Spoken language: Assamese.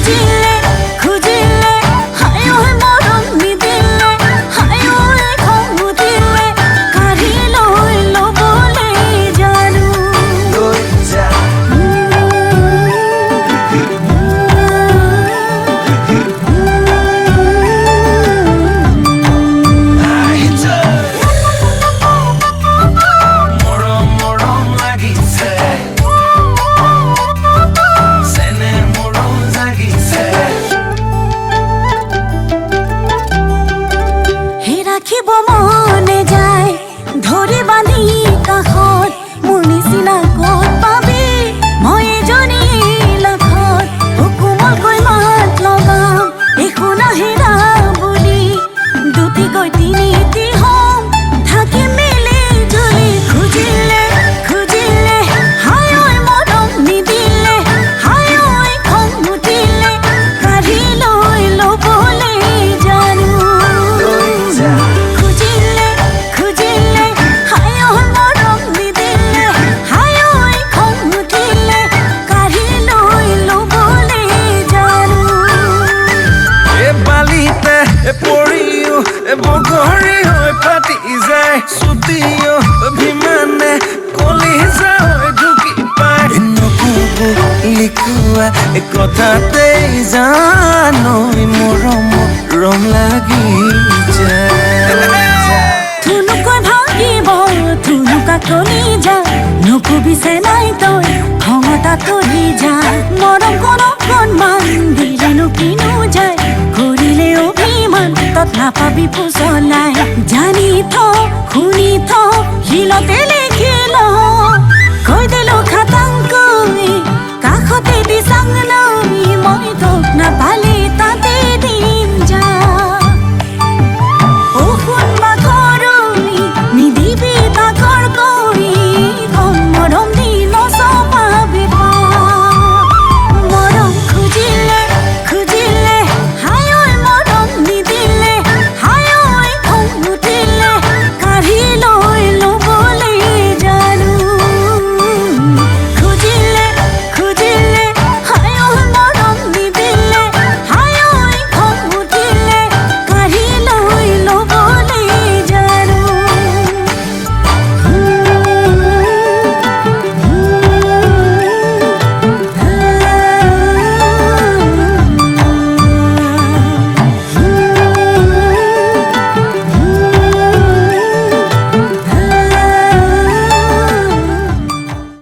খুজিলে খুজিলে হায় ঐ মৰম নিদিলে হায় ঐ খং উঠিলে কাঢ়ি লৈ ল'বলৈ জানো ৰাখিব মনে যায় ধৰি বান্ধি কাষত মোৰ নিচিনা ক'ত পাবি মই এজনী লাখত হুকুমকৈ মাত লগাম একো নাহেৰা বুলি দুটিকৈ তিনিটি হ'ম থাকি মেলি জুলি খুজিলে খুজিলে হায় ঐ মৰম নিদিলে হায় ঐ খং উঠিলে কাঢ়ি লৈ ল'বলৈ জানো খুজিলে খুজিলে হায় ঐ মৰম নিদিলে হায় ঐ খং উঠিলে কাঢ়ি লৈ ল'বলৈ জানো বালিতে পৰিও বগৰী হৈ ফাটি যায় ছুটিও অভিমানে কলিজা হৈ ঢুকি পায় নক'ব লিখোৱা কথাতেই জানো মৰম ৰং লাগি যায় থুনুকৈ ভাঙিব থুনুকা কলিজা নকবিছে নাই তই খঙত আঁতৰি যা মৰম কোনো